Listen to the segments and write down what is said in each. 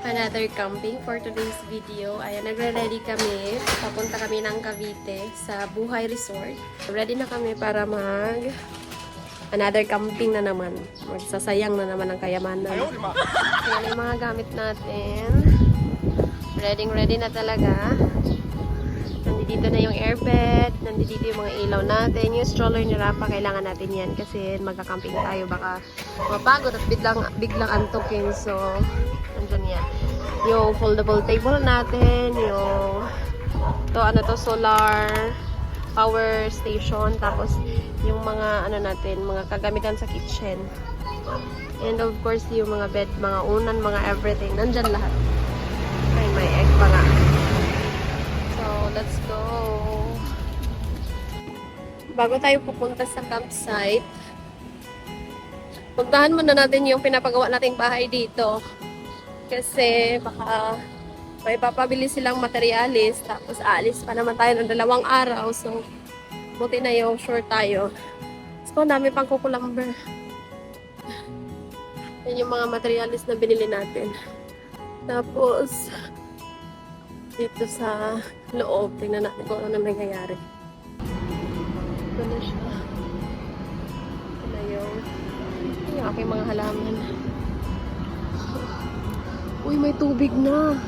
Another camping for today's video. Ayan, nagre-ready kami. Papunta kami ng Cavite sa Buhay Resort. Ready na kami para another camping na naman. Magsasayang na naman ang kayamanan. Ayan yung mga gamit natin. Ready na talaga. Nandito na yung airbed. Nandito yung mga ilaw natin. Yung stroller ni Rafa, kailangan natin yan kasi magka-camping tayo. Baka mapagod at biglang antukin. So, nandun yan. Yung foldable table natin. Yung solar power station. Tapos, yung mga mga kagamitan sa kitchen. And of course, yung mga bed, mga unan, mga everything. Nandyan lahat. Ay, may egg pa nga. So, let's go. Bago tayo pupunta sa campsite, puntahan muna natin yung pinapagawa nating bahay dito. Kasi baka may papabili silang materialis. Tapos aalis pa naman tayo ng 2 araw. So, buti na yung sure tayo. So, dami pang kukulamber. Yan yung mga materialis na binili natin. Tapos, dito sa loob, tingnan natin kung ano nangyayari. Ito na siya. Ito na yung aking mga halaman. Uy, may tubig na.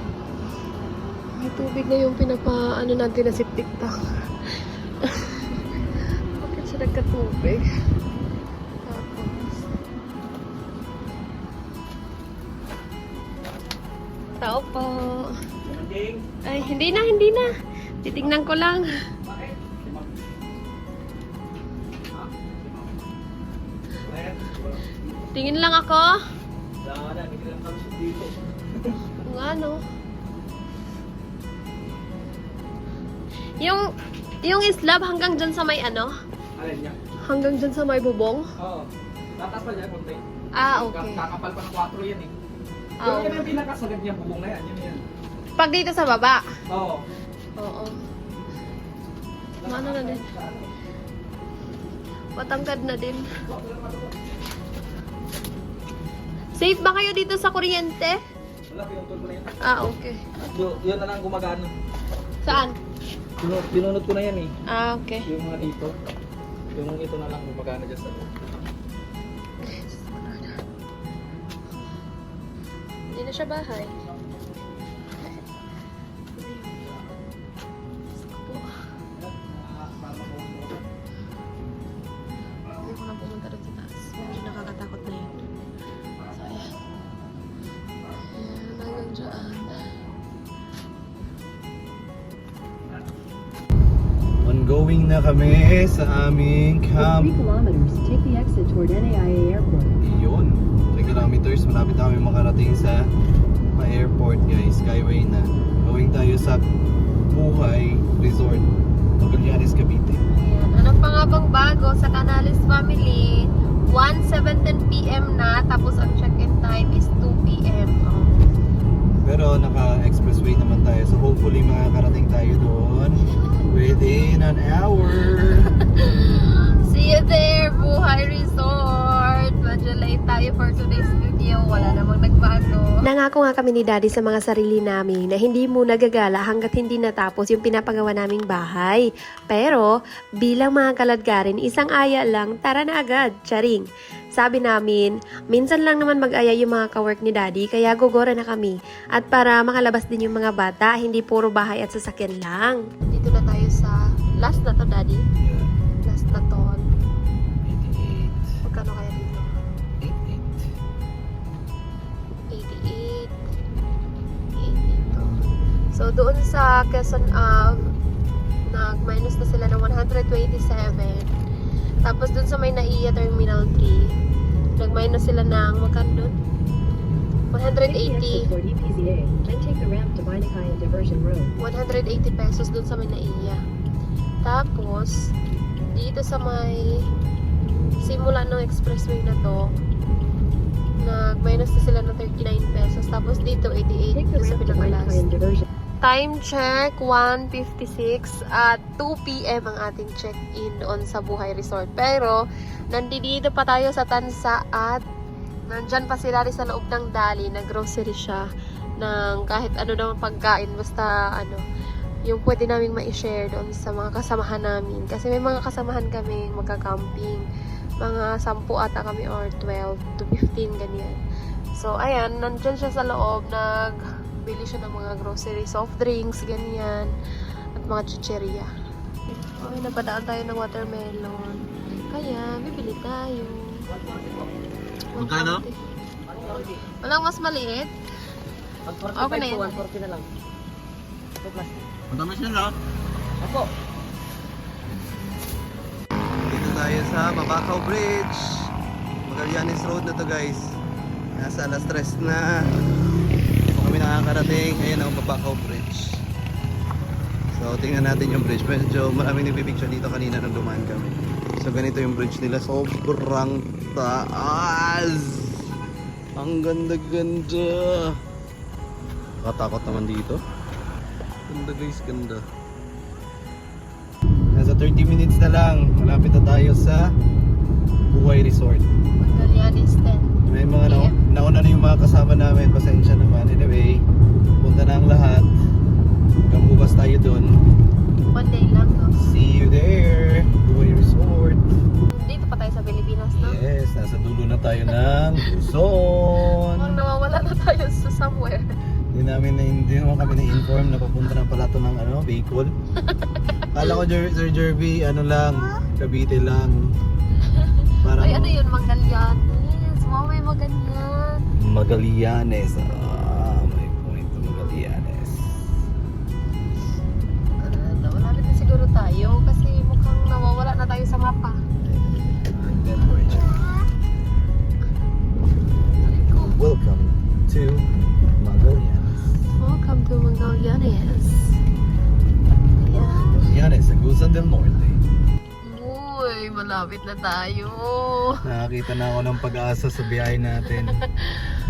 May tubig na yung natin na septic tank. Bakit siya nagkatubig? Tao po. Ay, hindi na. Titignan ko lang. Tingin lang ako. Kung ano. Yung slab hanggang dyan sa may ano? Alin niya? Hanggang dyan sa may bubong? Oo. Tatapal niya konti. Okay. Kakapal pa ng 4 yan eh. Ah, Yan yung pinakasalag niya bubong na yan. Yan. Pag dito sa baba? Oo. Oo. Ano na din? Matangkad na din. Safe ba kayo dito sa kuryente? Wala, pinutol ko na yan. Okay. Yun na lang gumagana. Saan? Pinunod ko na yan eh. Okay. Yung mga dito. Yung ito na lang gumagana dyan sa loob. Hindi na siya bahay. Hindi ko na pumunta rin sa taas. Medyo nakakatakot na yun. So, ayan. Ayan, hanggang dyan. Ongoing na kami sa aming camp. 3 kilometers, take the exit toward NAIA Airport. Iyon. 3 kilometers, malapit na kami makarating sa airport guys. Skyway na. Going tayo sa Buhay Resort, Magallanes, Cavite. Ayan. Ano pa nga bang bago sa Canales Family? 1:17 PM na, tapos ang check-in time is 2 PM. Pero naka-expressway naman tayo. So hopefully makakarating tayo doon within an hour. See you there, Buhay Resort! Medyo late tayo for today's video. Wala namang nagbago. Nangako nga kami ni Daddy sa mga sarili namin na hindi muna gagala hanggat hindi natapos yung pinapagawa naming bahay. Pero, bilang mga kaladkarin, isang aya lang, tara na agad, charing. Sabi namin, minsan lang naman mag-aya yung mga kawork ni Daddy, kaya gogora na kami. At para makalabas din yung mga bata, hindi puro bahay at sasakyan lang. Dito na tayo sa last na to, Daddy. Yeah. Last na to. 88. Magkano kaya dito? 88. 88. So, doon sa Quezon Ave, nag-minus na sila ng 127. Tapos doon sa may NAIA Terminal 3, nag-minus sila ng magkano doon? 180. Toward EPZA, then take the ramp to Binakayan Diversion Road. 180 pesos doon sa may NAIA. Tapos, dito sa may simula ng expressway na to, nag-minus na sila ng 39 pesos. Tapos dito, 88 Take the doon sa ramp to pinakalas. Binakayan Diversion. Time check, 1:56 at 2 p.m. ang ating check-in doon sa Buhay Resort. Pero, nandito pa tayo sa Tansa at nandyan pa sila rin sa loob ng Dali. Nag-grocery siya ng kahit ano daw pagkain. Basta ano, yung pwede namin ma-share doon sa mga kasamahan namin. Kasi may mga kasamahan kami magka-camping. Mga 10 ata kami or 12 to 15 ganyan. So, ayan, nandyan siya sa loob. Bili siya ng mga grocery, soft drinks, ganyan. At mga chicheria. Okay, napadaan tayo ng watermelon. Kaya, bibili tayo. Magkano? Walang mas maliit? Okay na yan. 140 na lang. Madami siya lang. Ako. Dito tayo sa Mabacaw Bridge. Magallanes Road na to guys. Nasa alas 3 na. Kami nakakarating. Ayan ang Mabacaw Bridge. So tingnan natin yung bridge. Medyo maraming nagpipicture dito kanina nung dumaan kami. So ganito yung bridge nila. Sobrang taas. Ang ganda-ganda. Nakatakot naman dito. Ganda guys, ganda. Nasa 30 minutes na lang. Malapit na tayo sa Buhay Resort. Magallanes 10. May mga nauna na yung mga kasama namin. Pasensya naman. Anyway, punta na ang lahat. Hanggang bukas tayo dun. One day lang, no? See you there. Buhay Resort. Dito pa tayo sa Pilipinas, no? Yes, nasa dulo na tayo ng Luzon. Mukhang nawawala na tayo sa somewhere. Hindi naman kami na-inform na papunta na pala ito ng Bicol. Kala ko Sir Jerby, Cavite lang. Parang, Ay, ano yun? Magallanes. Wow, may maganyan. Magallanes. May point to Magallanes. Malapit na siguro tayo kasi mukhang nawawala na tayo sa mapa. Welcome to Magallanes. Welcome to Magallanes. Ayan. Magallanes, Agusan del Norte. Uy, malapit na tayo. Nakakita na ako ng pag-asa sa biyahe natin.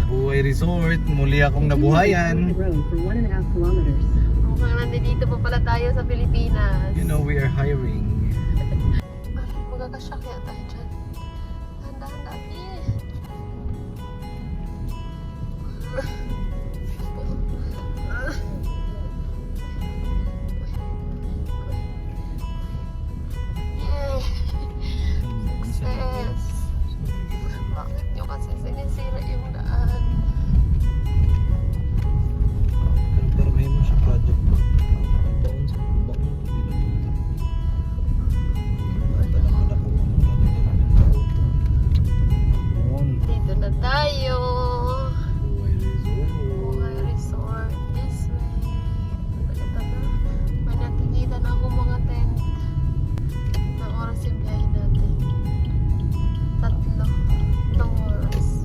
Buhay Resort, muli akong nabuhayan. Road for 1.5 kilometers. Mukhang nandito pa pala tayo sa Pilipinas. You know we are hiring. Ay, magkakasya kaya tayo dyan. Dahan-dahan eh. Yay! Success! Bakit nyo kasi sinisira yung daan? Pero may mo siya project. Baon sa baon. Dito na tayo! Buhay Resort. Buhay Resort. This way. Ito na. May nakikita na ako mga tent. Na oras yung biyahe natin. 3 ng oras.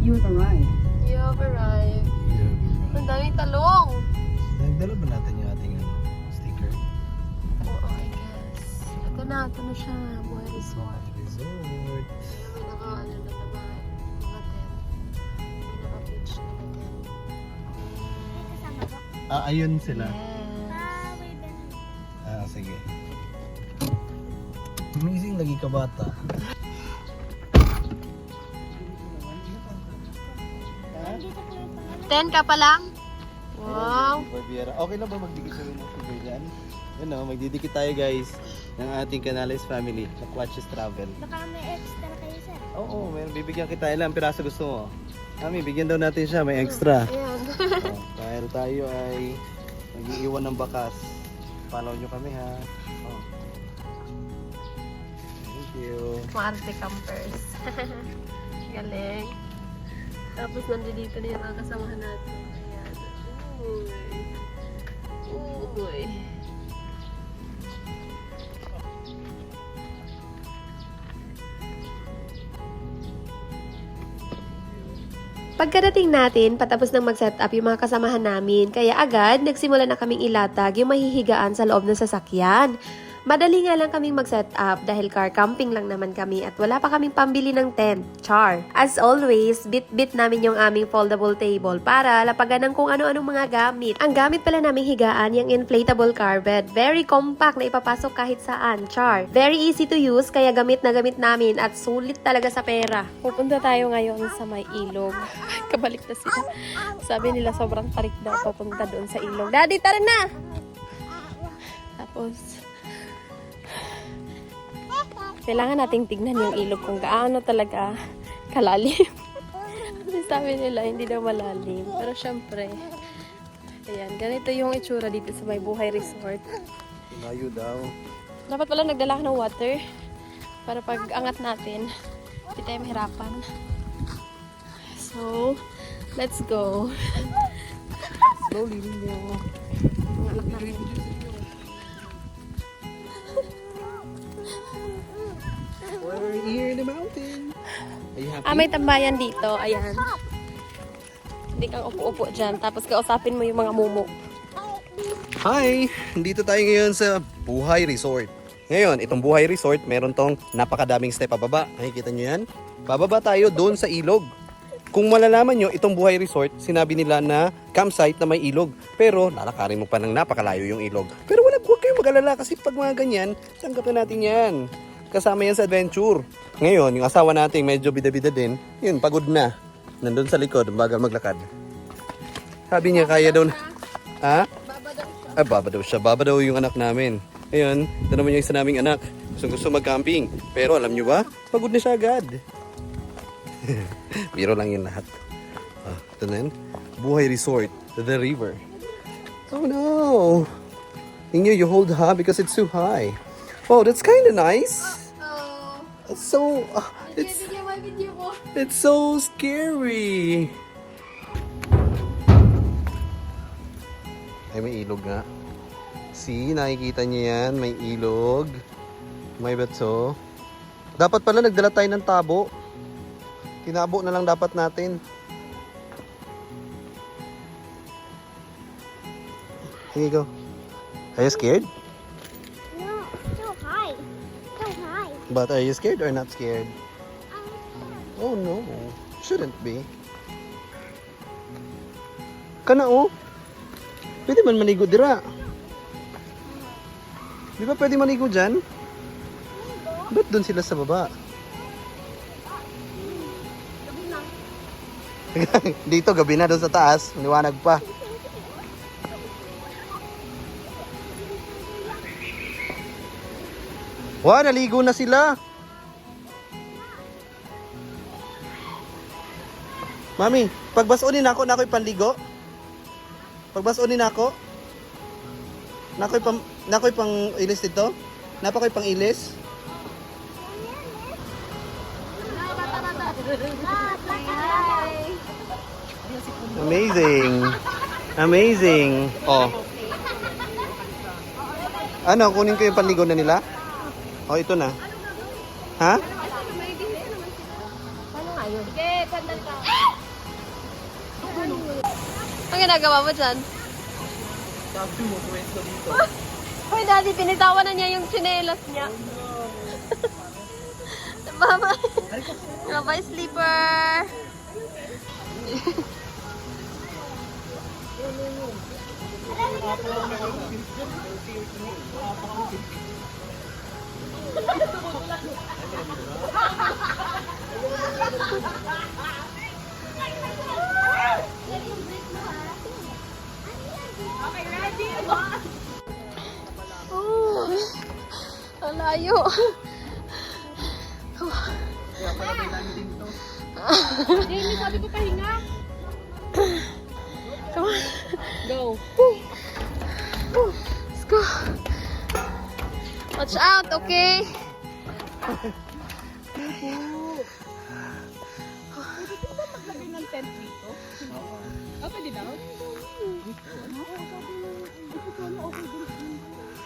You have arrived. You have arrived. Ang daming talong! Nagdala ba natin yung ating sticker? Oo, I guess. Ito na siya. Buhay Resort. Resort. May naka-ano na naman. Mga tent. May naka-beach na tent. Ayun sila. Yes. Sige. Amazing lagi ka bata. Ten ka pa lang? Wow! Barbiera. Okay lang ba magdikit sa mga figure dyan? Yun o, magdidikit tayo guys ng ating Canales family na Quatches Travel. Baka may extra kayo, sir. Oo, meron bibigyan kita. Ilang piraso gusto mo? Mami, bigyan daw natin siya. May extra. Ayan. Dahil tayo ay nag-iiwan ng bakas. Follow nyo kami ha. Oh. Thank you. Maarte campers. Galing. Tapos nandito na yung mga kasamahan natin. Ayan. Uy. Uy. Pagkadating natin, patapos nang mag-set up yung mga kasamahan namin, kaya agad nagsimula na kaming ilatag yung mahihigaan sa loob ng sasakyan. Madali nga lang kaming mag-set up dahil car camping lang naman kami at wala pa kaming pambili ng tent. Char! As always, bit-bit namin yung aming foldable table para lapagan ng kung ano-anong mga gamit. Ang gamit pala naming higaan yung inflatable car bed. Very compact na ipapasok kahit saan. Char! Very easy to use kaya gamit na gamit namin at sulit talaga sa pera. Pupunta tayo ngayon sa may ilog. Kabalik na sila. Sabi nila sobrang tarik daw papunta doon sa ilog. Daddy, tara na! Tapos, kailangan nating tignan yung ilog kung gaano talaga kalalim. Kasi sabi nila, hindi daw malalim. Pero syempre, ayan, ganito yung itsura dito sa may Buhay Resort. Layo daw. Dapat pala nagdala ka ng water para pag angat natin, hindi tayo mahirapan. So, let's go. Slowly rin niyo. Anak namin. We're here in the mountain. Are you happy? May tambayan dito. Ayan. Hindi kang upo-upo dyan. Tapos kausapin mo yung mga mumu. Hi! Dito tayo ngayon sa Buhay Resort. Ngayon, itong Buhay Resort, meron tong napakadaming step pababa. Nakikita nyo yan? Bababa tayo doon sa ilog. Kung malalaman nyo, itong Buhay Resort, sinabi nila na campsite na may ilog. Pero lalakarin mo pa ng napakalayo yung ilog. Pero huwag kayong mag-alala kasi pag mga ganyan, tanggap na natin yan. Kasama yan sa adventure. Ngayon, yung asawa natin medyo bida-bida din. Yun, pagod na. Nandun sa likod, bagal maglakad. Sabi niya, kaya daw na... Ha? Baba daw siya. Baba daw yung anak namin. Ayun, ito naman yung isa naming anak. Gusto mag-camping. Pero alam nyo ba? Pagod na siya agad. Biro lang yun lahat. Ito na yun. Buhay Resort. The river. Oh no! Inyo, you hold ha because it's too high. Oh, that's kind of nice. It's so... It's so scary. Ay, may ilog nga. See, nakikita niyo yan. May ilog. May bato. Dapat pala nagdala tayo ng tabo. Tinabo na lang dapat natin. Here you go. Are you scared? No, so high. So high. But are you scared or not scared? Oh no. Shouldn't be. Kana oh. Pwede man maligo dira. Di ba pwede maligo dyan? Ba't doon sila sa baba? Dito gabi na, doon sa taas. Maliwanag pa. Wow, naligo na sila. Mami, pagbasunin ako, na ako'y panligo. Pagbasunin ako. Na ako'y pang ilis dito. Napa ko'y pang ilis. Amazing. Amazing. Oh. Ano, kunin ko yung panligo na nila? Oh, ito na. Ha? Ang ginagawa mo dyan? Sabi mo, kwento dito. Hoy, Daddy, pinitawan na niya yung tsinelas niya. Baba. Bye, sleeper. Oh, ang layo. Kaya pala may lagi din ito. Jamie, sabi ko pahinga. Come on. Go. Let's go. Watch out, okay?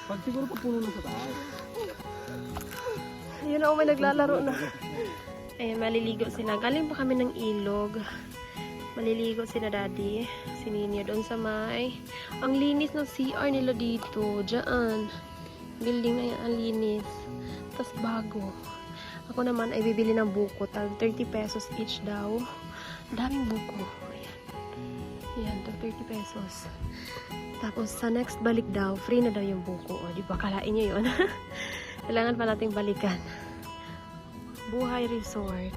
Pag siguro pupuno na sa taas. Ayun na, may naglalaro na. Ayan, maliligo sila. Galing pa kami ng ilog. Maliligo sila Daddy. Si Ninyo doon sa may. Ang linis ng CR nila dito. Diyan. building na yan, ang linis. Tapos bago. Ako naman ay bibili ng buko. 30 pesos each daw. Daming buko. Ayan. Ayan, 30 pesos. Tapos sa next balik daw, free na daw yung buko. O, di ba? Kalain nyo yun. Kailangan pa nating balikan. Buhay Resort.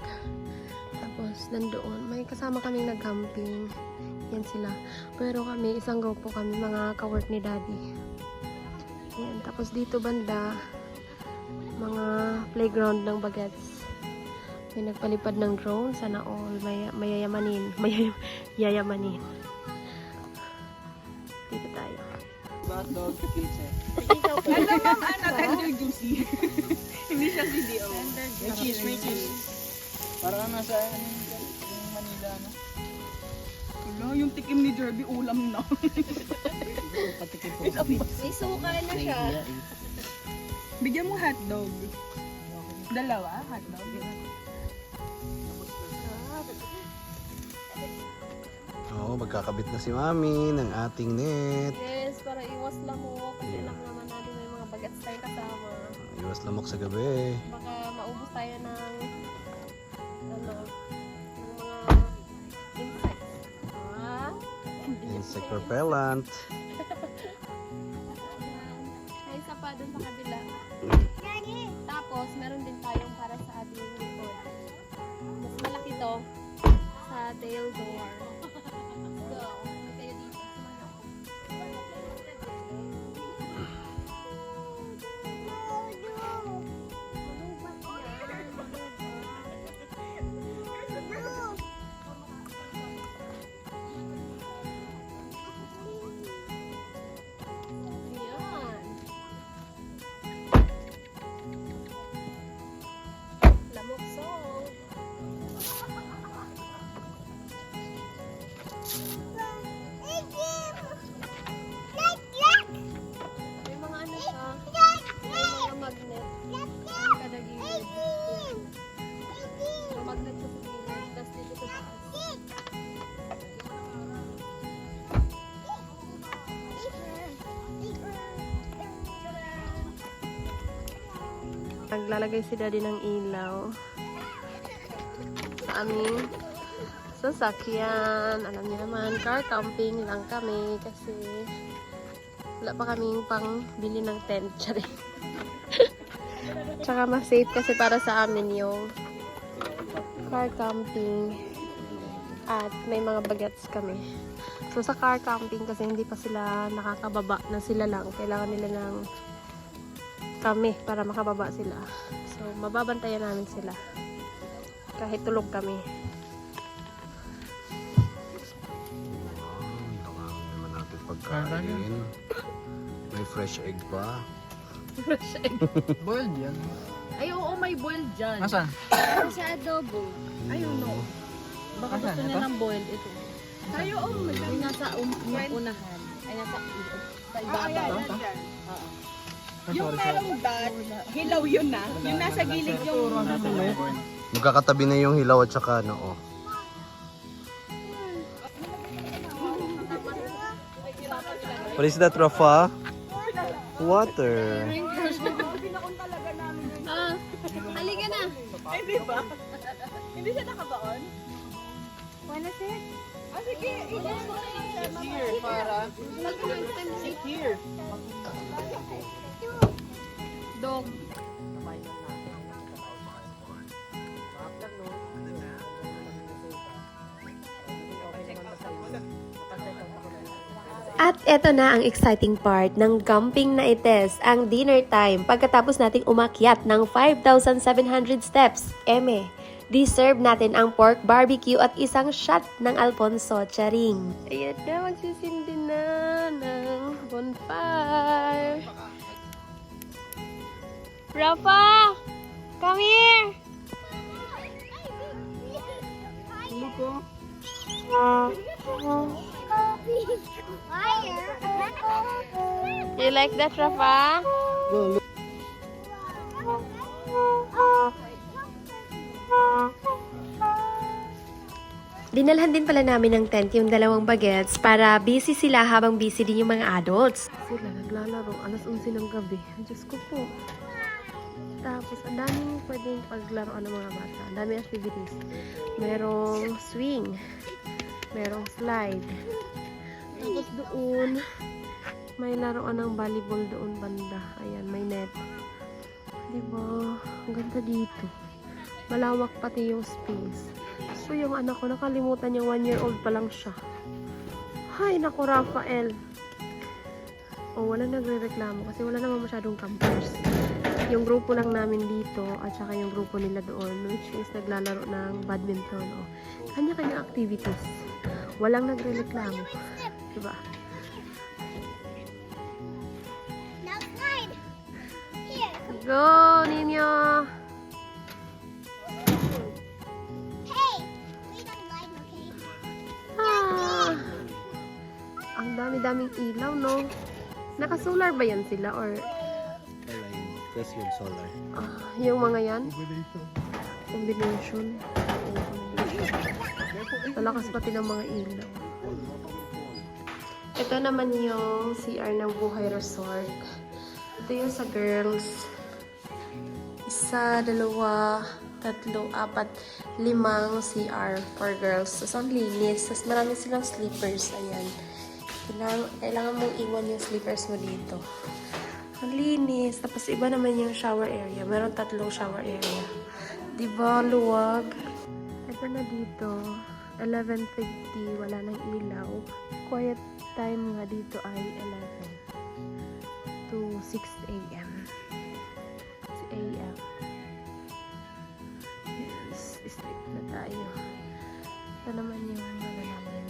Tapos, nandoon. May kasama kaming nag-camping. Yan sila. Pero kami, isang grupo kami, mga ka-work ni Daddy. Yan. Tapos dito banda, mga playground ng bagets. May nagpalipad ng drone. Sana all. Mayayamanin. Yayamanin. Dito tayo. Hotdog kitchen. Tender juicy. Hindi siya CDO. May cheese, may cheese. Parang nasa yung Manila, no? Wala, yung tikim ni Derby ulam na. Patikim po. May suka na siya. Bigyan mo hotdog. Dalawa, hotdog. Oo, magkakabit na si Mami ng ating net. Yes, para iwas lamok. Kasi alam naman natin may mga bagets tayong kasama. Iwas lamok sa gabi. Baka maubos tayo ng ano, ng mga insects. Ah? Insect repellent. May isa pa dun sa kabila. Tapos, meron din tayong para sa ating likod. Mas malaki to sa tail door. So, may kayo dito. Ayan. Lamok song. May mga ano siya. May mga magnet. Kada gilid. Yan. May magnet sa gilid. Tapos dito sa taas. Naglalagay si Daddy ng ilaw sa aming sasakyan. Alam niyo naman, car camping lang kami kasi wala pa kaming pang bili ng tent. Tsari. Tsaka mas safe kasi para sa amin yung car camping at may mga bagets kami. So sa car camping kasi hindi pa sila nakakababa na sila lang. Kailangan nila ng kami para makababa sila. So, mababantayan namin sila. Kahit tulog kami. Wow, naman natin pagkain. May fresh egg pa. Boiled yan. Ay, oo, may boiled dyan. Nasaan? Sa adobo. Ayun, no. Baka gusto niya ng boiled ito. Tayo, yung nasa unahan. Ay, nasa ibabaw. Yung merong dot, hilaw yun na. Yung nasa gilid yung... Magkakatabi na yung hilaw at saka ano, oh. What is that, Rafa? Water. Ah, halika na. Ay, di ba? Hindi siya nakabaon? Wanna sit? Ah, sige. Here, para. Here. Dog. At eto na ang exciting part ng camping na ites, ang dinner time. Pagkatapos nating umakyat ng 5,700 steps, deserve natin ang pork barbecue at isang shot ng Alfonso Charing. Ayan na, magsisindi na ng bonfire. Rafa! Come here! You like that, Rafa? Dinalhan din pala namin ng tent yung dalawang bagets para busy sila habang busy din yung mga adults. Sila naglalaro, alas 11 ng gabi. Diyos ko po. Tapos, ang daming pwedeng paglaruan ng mga bata. Ang daming activities. Merong swing. Merong slide. Tapos doon, may laruan ng volleyball doon banda. Ayan, may net. Diba? Ang ganda dito. Malawak pati yung space. So, yung anak ko, nakalimutan yung 1-year-old pa lang siya. Hay, naku, Rafael. Oh, wala nagre-reklamo kasi wala naman masyadong campers. Yung grupo lang namin dito at saka yung grupo nila doon, which is naglalaro ng badminton. Oh. Kanya-kanya activities. Walang nagre-reklamo. Diba? Now slide. Here. Go, Ninyo! Hey, we don't slide, okay? Ah, ang dami-daming ilaw, no? Naka-solar ba yan sila? Or Tapos yung solar. yung mga yan? Combination. Malakas pati ng mga ilaw. Ito naman yung CR ng Buhay Resort. Ito yung sa girls. 1, 2, 3, 4, 5 CR for girls. Tapos ang linis. Tapos marami silang sleepers. Ayan. Kailangan mong iwan yung sleepers mo dito. Ang linis. Tapos iba naman yung shower area. Meron 3 shower area. Diba? Luwag. Ito na dito. 11:50. Wala nang ilaw. Quiet time nga dito ay 11 to 6 a.m. 6 a.m. Yes. Sleep na tayo. Ito naman yung ano namin.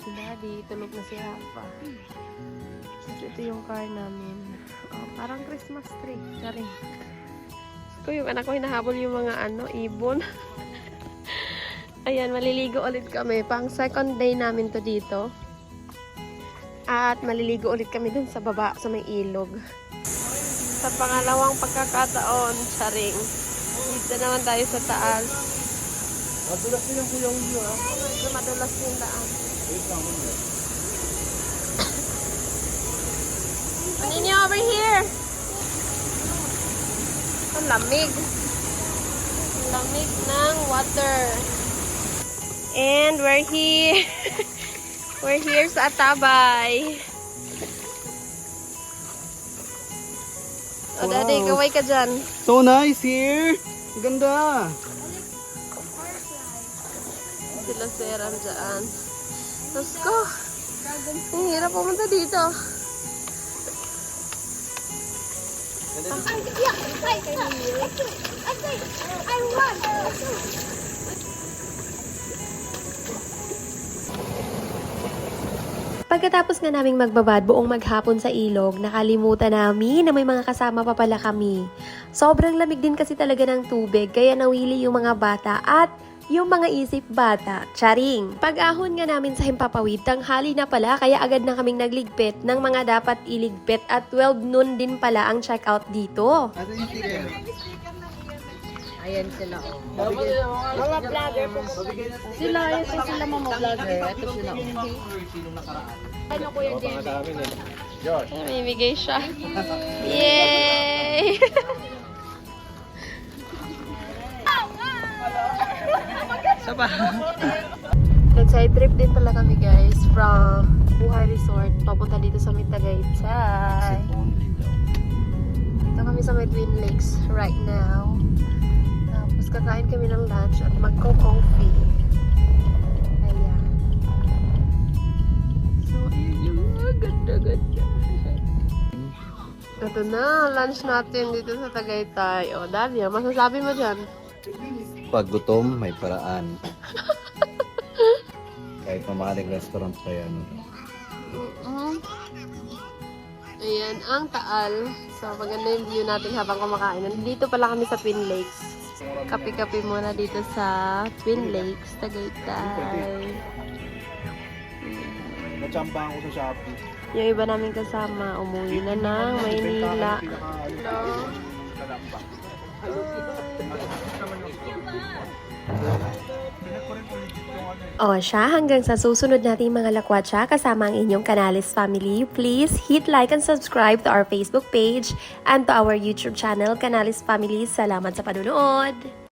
Si Daddy. Tulog na si Rafa. Tapos ito yung car namin. Oh, parang Christmas tree. Sorry. Ko yung anak ko hinahabol yung mga ibon. Ayan, maliligo ulit kami. Pang second day namin to dito. At maliligo ulit kami dun sa baba, sa may ilog. Sa pangalawang pagkakataon, saring. Dito naman tayo sa taas. Madulas din ang kuyang view, ha? Medyo madulas yung daan. Ninyo, over here! Ang lamig. Ang lamig ng water. And we're here. We're here sa Atabay. O, Daddy, Wow. kaway ka dyan. So nice here! Ang ganda! Sila seram dyan. Tapos ko. Ang hirap pumunta dito. I won. Pagkatapos nga naming magbabad buong maghapon sa ilog, nakalimutan namin na may mga kasama pa pala kami. Sobrang lamig din kasi talaga ng tubig, kaya nawili yung mga bata at yung mga isip bata. Charing! Pag-ahon nga namin sa Himpapawid, tanghali na pala, kaya agad na kaming nagligpit ng mga dapat iligpit at 12 noon din pala ang checkout dito. Asa yung sticker? Ayan sila. Oh. Mga vlogger po. Sila, ito sila mga vlogger. Ito sila. Ano Kuya Jenny? May bigay siya. Yay! Saba? Nag-side trip din pala kami guys from Buhay Resort papunta dito sa Tagaytay. Dito kami sa may Twin Lakes right now. Tapos kakain kami ng lunch at magko-coffee. Ayan. So, ayun yung mga ganda-ganda. Ito na, lunch natin dito sa Tagaytay. O, Dali, masasabi mo dyan? Pag gutom, may paraan. Kahit mamahaling restaurant pa yan. Ayan, ang Taal. So, maganda yung view natin habang kumakain. Nandito pala kami sa Twin Lakes. Kape-kape muna dito sa Twin Lakes, Tagaytay. Nachamba ako sa Shopee. Yung iba namin kasama, umuwi na ng Maynila. Hello. O siya, hanggang sa susunod nating mga lakwatsa kasama ang inyong Canales family, please hit like and subscribe to our Facebook page and to our YouTube channel, Canales Family. Salamat sa panunood!